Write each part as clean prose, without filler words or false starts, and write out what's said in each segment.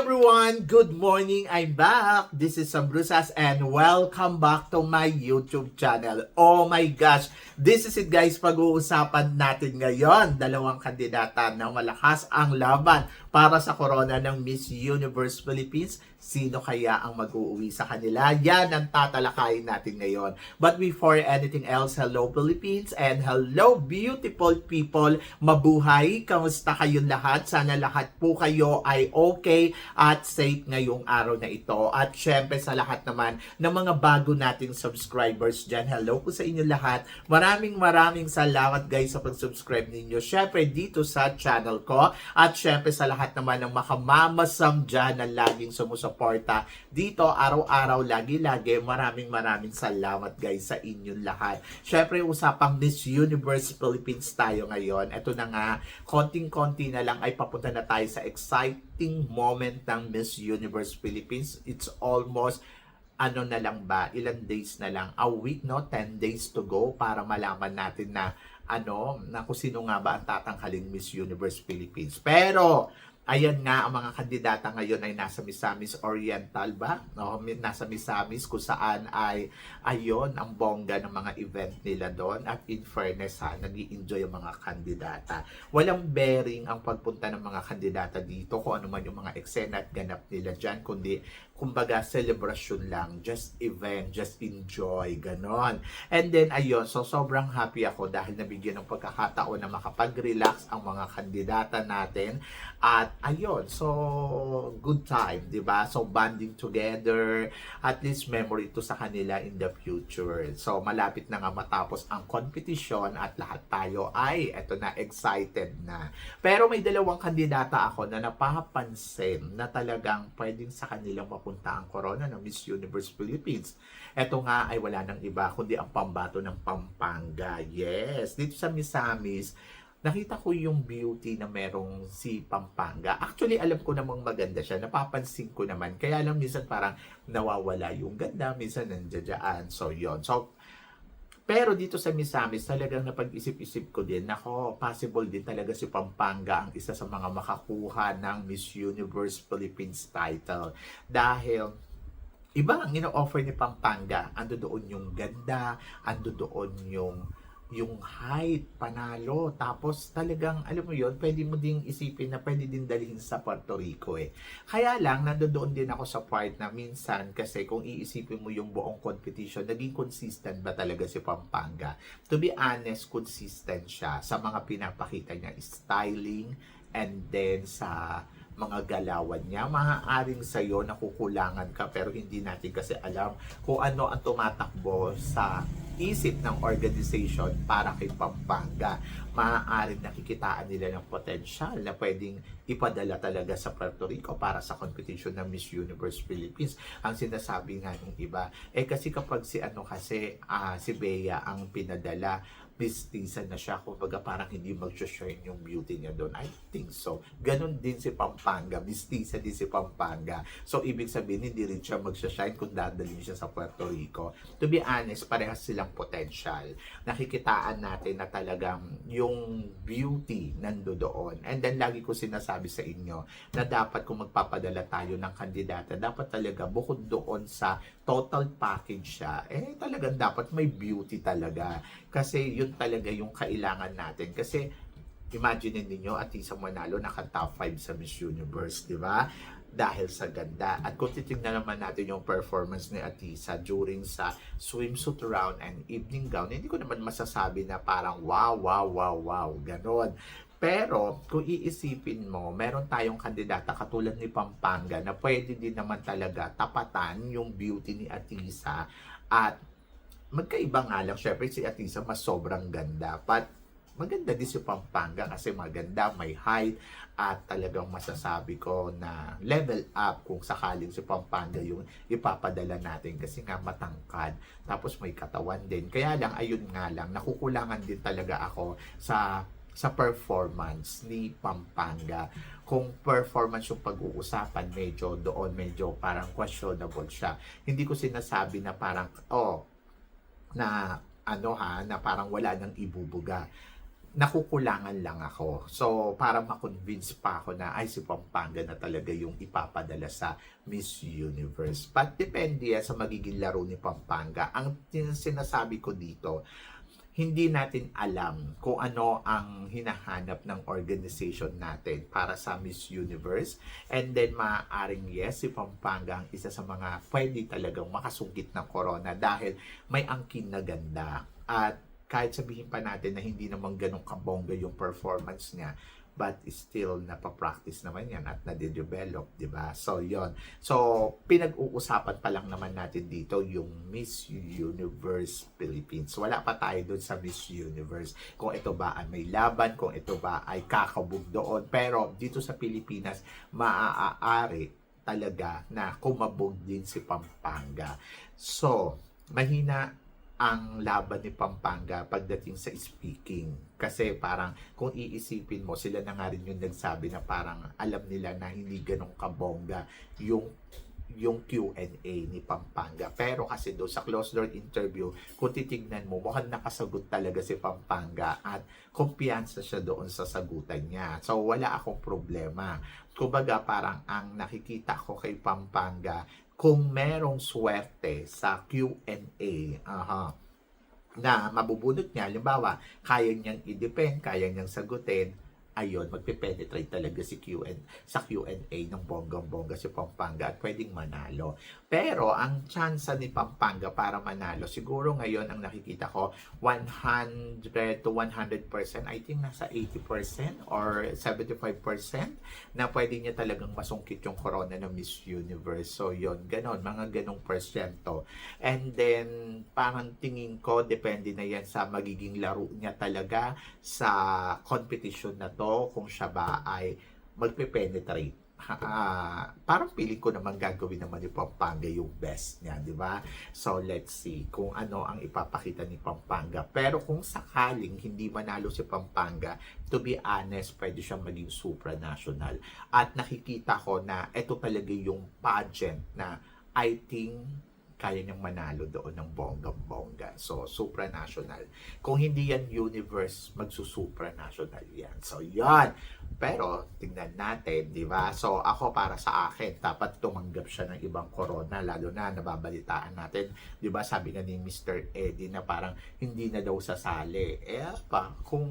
everyone! Good morning! I'm back! This is Sam Brusas and welcome back to my YouTube channel. Oh my gosh! This is it guys, pag-uusapan natin ngayon. Dalawang kandidata na malakas ang laban para sa corona ng Miss Universe Philippines. Sino kaya ang mag-uuwi sa kanila? Yan ang tatalakayin natin ngayon. But before anything else, hello Philippines and hello beautiful people. Mabuhay! Kamusta kayong lahat? Sana lahat po kayo ay okay at safe ngayong araw na ito. At syempre sa lahat naman ng mga bago nating subscribers dyan, hello po sa inyo lahat. Maraming salamat guys sa pag-subscribe ninyo. Syempre dito sa channel ko at syempre sa lahat naman ng makamamasam dyan na laging sumusuporta dito araw-araw, lagi-lagi. Maraming salamat guys sa inyong lahat. Syempre usapang Miss Universe Philippines tayo ngayon. Ito na nga, konting-konti na lang ay papunta na tayo sa exciting moment ng Miss Universe Philippines. It's almost na lang ba, ilang days na lang, a week, no? 10 days to go para malaman natin na na kung sino nga ba ang tatanghaling Miss Universe Philippines. Pero ayan nga, ang mga kandidata ngayon ay nasa Misamis Oriental ba? No, nasa Misamis kung saan ay ayon ang bongga ng mga event nila doon. At in fairness nag-i-enjoy ang mga kandidata. Walang bearing ang pagpunta ng mga kandidata dito kung ano man yung mga eksena at ganap nila dyan, kundi kumbaga celebration lang, just event, just enjoy, ganon. And then ayun, so sobrang happy ako dahil nabigyan ng pagkakataon na makapag-relax ang mga kandidata natin. At ayun, so good time, di ba? So bonding together, at least memory to sa kanila in the future. So malapit na nga matapos ang competition at lahat tayo ay eto na, excited na. Pero may dalawang kandidata ako na napapansin na talagang pwedeng sa kanilang mapunta ang corona ng Miss Universe Philippines. Ito nga ay wala nang iba kundi ang pambato ng Pampanga. Yes, dito sa Misamis, nakita ko yung beauty na merong si Pampanga. Actually, alam ko namang maganda siya. Napapansin ko naman. Kaya lang minsan parang nawawala yung ganda. Minsan nandiyan. So, yon. So, pero dito sa Misamis, talagang napag-isip-isip ko din, nako, possible din talaga si Pampanga ang isa sa mga makakuha ng Miss Universe Philippines title. Dahil iba ang ino-offer ni Pampanga. Ando doon yung ganda, ando doon yung height, panalo. Tapos talagang, alam mo yon, pwede mo ding isipin na pwede din dalhin sa Puerto Rico eh. Kaya lang, nandoon din ako sa part na minsan, kasi kung iisipin mo yung buong competition, naging consistent ba talaga si Pampanga? To be honest, consistent siya sa mga pinapakita niya, styling, and then sa mga galawan niya. Maaaring sa'yo nakukulangan ka pero hindi natin kasi alam kung ano ang tumatakbo sa isip ng organization para kay Pampanga. Maaaring nakikitaan nila ng potential na pwedeng ipadala talaga sa Puerto Rico para sa competition ng Miss Universe Philippines. Ang sinasabi nga ng iba, kasi kapag si si Bea ang pinadala, mistisan na siya, kumbaga parang hindi mag-shine yung beauty niya doon. I think so. Ganon din si Pampanga, mistisa din si Pampanga. So, ibig sabihin, hindi rin siya mag-shine kung dadalhin siya sa Puerto Rico. To be honest, parehas silang potential. Nakikitaan natin na talagang yung beauty nandoon. And then, lagi ko sinasabi sa inyo na dapat kung magpapadala tayo ng kandidata, dapat talaga bukod doon sa total package siya, talagang dapat may beauty talaga. Kasi yun talaga yung kailangan natin. Kasi imagine ninyo, Atisa Manalo naka-top 5 sa Miss Universe, di ba? Dahil sa ganda. At kung titignan naman natin yung performance ni Atisa during sa swimsuit round and evening gown, hindi ko naman masasabi na parang wow, ganon. Pero, kung iisipin mo, meron tayong kandidata katulad ni Pampanga na pwede din naman talaga tapatan yung beauty ni Atisa. At magkaiba nga lang, syempre si Atisa mas sobrang ganda. But maganda din si Pampanga kasi maganda, may height, at talagang masasabi ko na level up kung sakaling si Pampanga yung ipapadala natin kasi nga matangkad. Tapos may katawan din. Kaya lang, ayun nga lang, nakukulangan din talaga ako sa performance ni Pampanga. Kung performance yung pag-uusapan, medyo parang questionable siya. Hindi ko sinasabi na parang, na parang wala nang ibubuga. nakukulangan lang ako. So, para ma-convince pa ako na ay si Pampanga na talaga yung ipapadala sa Miss Universe. But depende yan sa magiging laro ni Pampanga. Ang sinasabi ko dito, hindi natin alam kung ano ang hinahanap ng organization natin para sa Miss Universe. And then, maaaring yes, si Pampanga ang isa sa mga pwede talagang makasungkit ng corona dahil may angkin na ganda. At kahit sabihin pa natin na hindi naman ganun kabongga yung performance niya, but still napapractice naman yan at nade-develop, di ba? So, yon. So, pinag-uusapan pa lang naman natin dito yung Miss Universe Philippines. Wala pa tayo doon sa Miss Universe. Kung ito ba ay may laban, kung ito ba ay kakabog doon. Pero dito sa Pilipinas, maaari talaga na kumabog din si Pampanga. So, mahina ang laban ni Pampanga pagdating sa speaking. Kasi parang kung iisipin mo, sila na nga rin yung nagsabi na parang alam nila na hindi ganun kabongga yung Q&A ni Pampanga. Pero kasi doon sa closed door interview, kung titignan mo, mukhang nakasagot talaga si Pampanga at kumpiyansa siya doon sa sagutan niya. So wala akong problema. Kumbaga parang ang nakikita ko kay Pampanga, kung merong swerte sa Q&A, na mabubunot niya, halimbawa, kaya niyang i-depend, kaya niyang sagutin, ayun, magpe-penetrate talaga sa Q&A ng bonggang-bongga si Pampanga at pwedeng manalo. Pero ang tsansa ni Pampanga para manalo, siguro ngayon ang nakikita ko, 100 to 100%, I think nasa 80% or 75% na pwede niya talagang masungkit yung corona ng Miss Universe. So yun, ganon, mga ganong porsyento. And then, parang tingin ko, depende na yan sa magiging laro niya talaga sa competition na to, kung siya ba ay magpe-penetrate. Parang piling ko naman gagawin naman ni Pampanga yung best niya, di ba? So, let's see kung ano ang ipapakita ni Pampanga. Pero kung sakaling hindi manalo si Pampanga, to be honest, pwede siyang maging supranational. At nakikita ko na ito talaga yung pageant na I think kaya niyang manalo doon ng bonggang-bongga. So, supranational. Kung hindi yan universe, magsusupranational yan. So, yan. Pero, tingnan natin, di ba? So, ako para sa akin, dapat tumanggap siya ng ibang corona, lalo na nababalitaan natin. Di ba, sabi nga ni Mr. Eddie na parang hindi na daw sasali. Pa, kung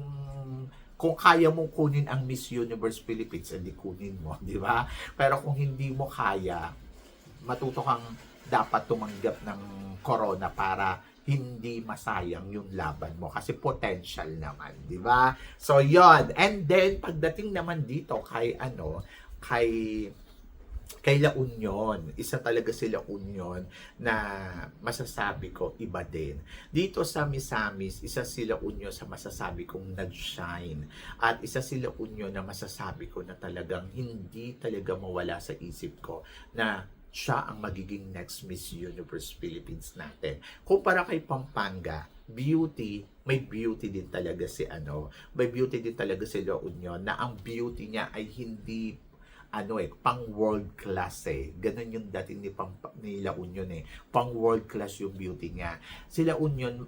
kaya mong kunin ang Miss Universe Philippines, hindi kunin mo, di ba? Pero kung hindi mo kaya, matuto kang dapat tumanggap ng corona para hindi masayang yung laban mo kasi potential naman, di ba? So yon. And then pagdating naman dito kay La Union, isa talaga sila Union na masasabi ko iba din. Dito sa Misamis, isa sila Union sa masasabi kong nag-shine. At isa sila Union na masasabi ko na talagang hindi talaga mawala sa isip ko na siya ang magiging next Miss Universe Philippines natin. Kumpara kay Pampanga, may beauty din talaga may beauty din talaga si La Union na ang beauty niya ay hindi pang world class Ganun yung dating ni La Union Pang world class yung beauty niya. Si La Union,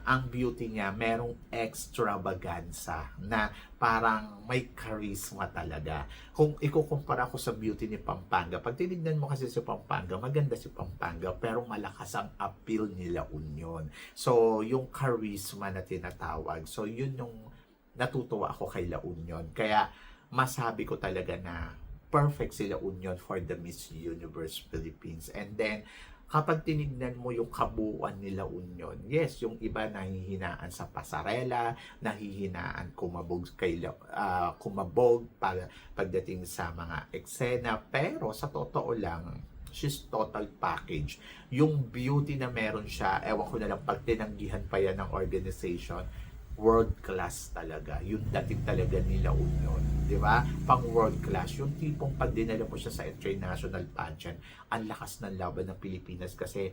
ang beauty niya merong extravaganza na parang may charisma talaga. Kung ikukumpara ko sa beauty ni Pampanga, pag tinignan mo kasi si Pampanga, maganda si Pampanga, pero malakas ang appeal ni La Union. So, yung charisma na tinatawag. So, yun yung natutuwa ako kay La Union. Kaya, masabi ko talaga na perfect sila Union for the Miss Universe Philippines. And then, kapag tinignan mo yung kabuuan nila Union, yes, yung iba nahihinaan sa pasarela, nahihinaan kumabog pagdating sa mga eksena, pero sa totoo lang, she's total package. Yung beauty na meron siya, ewan ko na lang, pag tinanggihan pa yan ng organization, world class talaga. Yung dating talaga nila Union, di ba? Pang world class. Yung tipong pag dinala mo siya sa international pageant, ang lakas ng laban ng Pilipinas kasi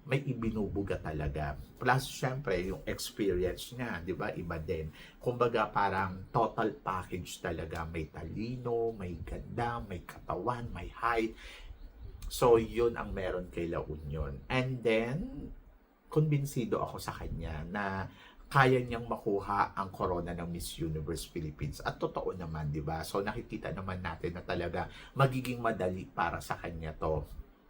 may ibinubuga talaga. Plus, syempre, yung experience niya, di ba? Iba din. Kumbaga, parang total package talaga. May talino, may ganda, may katawan, may height. So, yun ang meron kay La Union. And then, kumbinsido ako sa kanya na kaya niyang makuha ang corona ng Miss Universe Philippines. At totoo naman, di ba? So nakikita naman natin na talaga magiging madali para sa kanya to.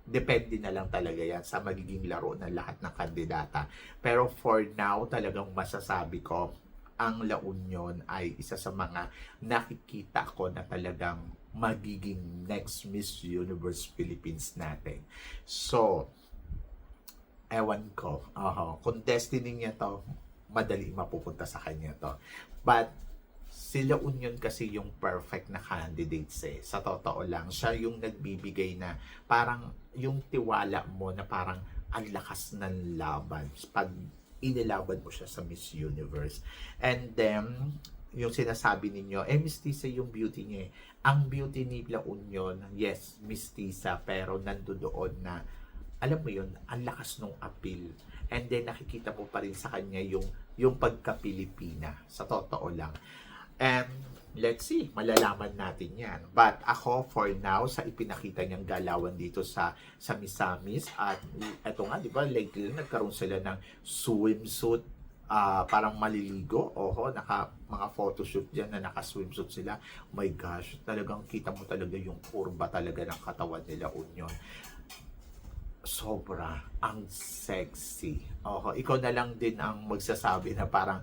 Depende na lang talaga yan sa magiging laro ng lahat ng kandidata. Pero for now, talagang masasabi ko, ang La Union ay isa sa mga nakikita ko na talagang magiging next Miss Universe Philippines natin. So, ewan ko. Kung destiny niya to, madali mapupunta sa kanya to. But, sila Union kasi yung perfect na candidates eh. Sa totoo lang, siya yung nagbibigay na parang yung tiwala mo na parang ang lakas ng laban pag inilaban mo siya sa Miss Universe. And then, yung sinasabi ninyo, mistisa yung beauty niya eh. Ang beauty ni La Union, yes, mistisa, pero nandoon na, alam mo yun, ang lakas ng appeal. And then nakikita mo pa rin sa kanya yung pagka-Pilipina, sa totoo lang. And let's see, malalaman natin yan. But ako, for now, sa ipinakita niyang galawan dito sa Misamis, at eto nga, di ba, lately nagkaroon sila ng swimsuit, parang maliligo. Mga photoshoot dyan na naka-swimsuit sila. Oh my gosh, talagang kita mo talaga yung kurba talaga ng katawan nila Union. Sobra ang sexy. Ikaw na lang din ang magsasabi na parang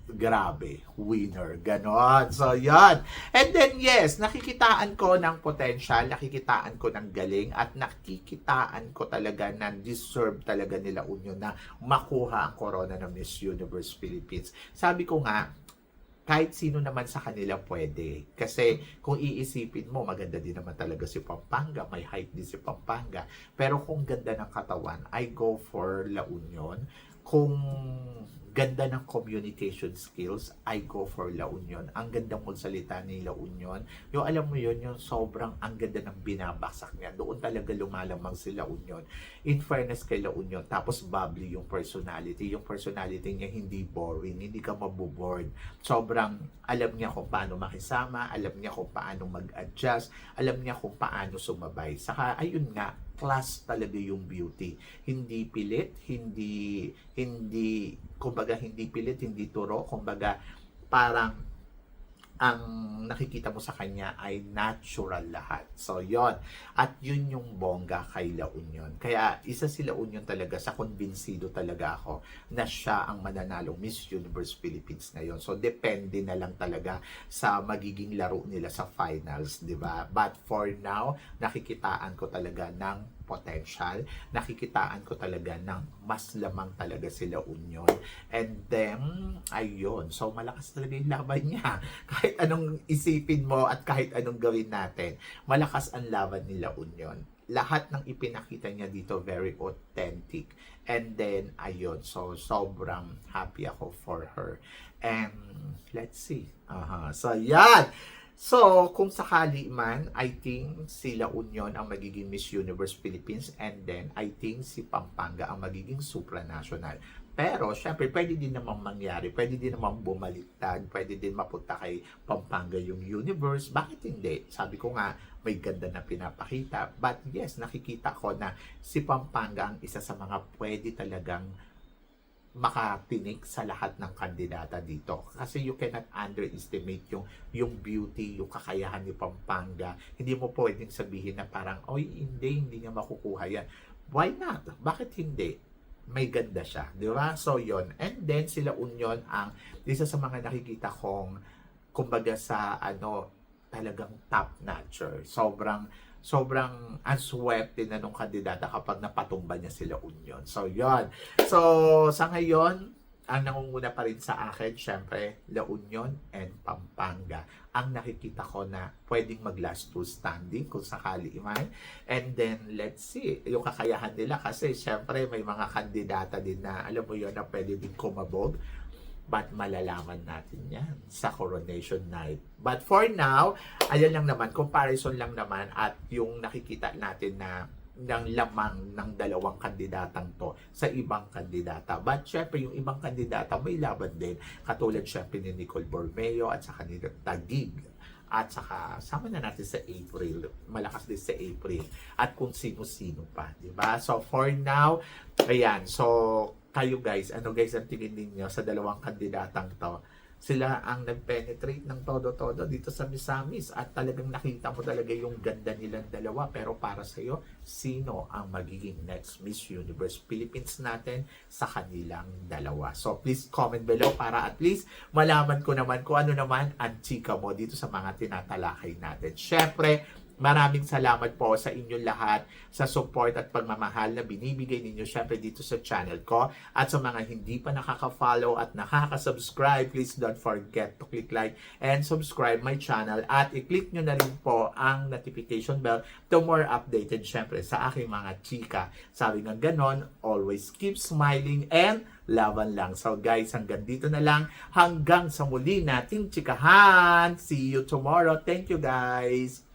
grabe, winner, ganon. So, yan. And then, yes, nakikitaan ko ng potential, nakikitaan ko ng galing, at nakikitaan ko talaga na deserve talaga nila Union na makuha ang corona ng Miss Universe Philippines. Sabi ko nga, kahit sino naman sa kanila pwede. Kasi kung iisipin mo, maganda din naman talaga si Pampanga. May height din si Pampanga. Pero kung ganda ng katawan, I go for La Union. Kung ganda ng communication skills, I go for La Union. Ang gandang magsalita ni La Union. Yung alam mo yun, yung sobrang ang ganda ng binabaksak niya. Doon talaga lumalamang si La Union. In fairness kay La Union, tapos bubbly yung personality. Yung personality niya hindi boring, hindi ka maboboard. Sobrang alam niya kung paano makisama, alam niya kung paano mag-adjust, alam niya kung paano sumabay. Saka ayun nga, class talaga yung beauty. Hindi pilit, kumbaga hindi pilit, hindi turo, kumbaga parang ang nakikita mo sa kanya ay natural lahat. So, yon. At yun yung bongga kay La Union. Kaya, isa si La Union talaga, sa konbinsido talaga ako na siya ang mananalong Miss Universe Philippines ngayon. So, depende na lang talaga sa magiging laro nila sa finals, di ba? But for now, nakikitaan ko talaga ng potential, nakikitaan ko talaga ng mas lamang talaga sila Union. And then, ayun. So, malakas talaga yung laban niya. Kahit anong isipin mo at kahit anong gawin natin, malakas ang laban nila Union. Lahat ng ipinakita niya dito, very authentic. And then, ayun. So, sobrang happy ako for her. And, let's see. So, yan. So, kung sakali man, I think si La Union ang magiging Miss Universe Philippines, and then I think si Pampanga ang magiging supranational. Pero, syempre, pwede din namang mangyari, pwede din namang bumaliktad, pwede din mapunta kay Pampanga yung universe. Bakit hindi? Sabi ko nga, may ganda na pinapakita. But yes, nakikita ko na si Pampanga ang isa sa mga pwede talagang makatinik sa lahat ng kandidata dito. Kasi you cannot underestimate yung beauty, yung kakayahan ni Pampanga. Hindi mo pwedeng sabihin na parang, oy, hindi niya makukuha yan. Why not? Bakit hindi? May ganda siya, di ba? So, yon. And then, sila Union ang isa sa mga nakikita kong, kumbaga sa, talagang top notcher. Sobrang unswerte na nung kandidata kapag napatumba niya sila Union. So, yon. So, sa ngayon, ang nangunguna pa rin sa akin, syempre, La Union and Pampanga. Ang nakikita ko na pwedeng mag-last two standing kung sakali man. And then, let's see, yung kakayahan nila kasi syempre may mga kandidata din na, alam mo yun, na pwede din kumabog. But malalaman natin yan sa Coronation Night. But for now, ayan lang naman, comparison lang naman at yung nakikita natin na ng lamang ng dalawang kandidatang to sa ibang kandidata. But syempre, yung ibang kandidata may laban din. Katulad syempre ni Nicole Bormeo at saka ni Taguig. At saka, sama na natin sa April. Malakas din sa April. At kung sino-sino pa. Diba? So, for now, ayan. So, Kayo guys, ano guys ang tingin ninyo sa dalawang kandidatang to? Sila ang nag-penetrate ng todo-todo dito sa Misamis at talagang nakita mo talaga yung ganda nilang dalawa. Pero para sa'yo, sino ang magiging next Miss Universe Philippines natin sa kanilang dalawa? So please comment below para at least malaman ko naman kung ano naman ang chika mo dito sa mga tinatalakay natin. Syempre, maraming salamat po sa inyong lahat sa support at pagmamahal na binibigay ninyo syempre dito sa channel ko. At sa mga hindi pa nakaka-follow at nakaka-subscribe, please don't forget to click like and subscribe my channel. At i-click nyo na rin po ang notification bell to more updated syempre sa aking mga chika. Sabi nga ganon, always keep smiling and laban lang. So guys, hanggang dito na lang. Hanggang sa muli nating chikahan. See you tomorrow. Thank you guys.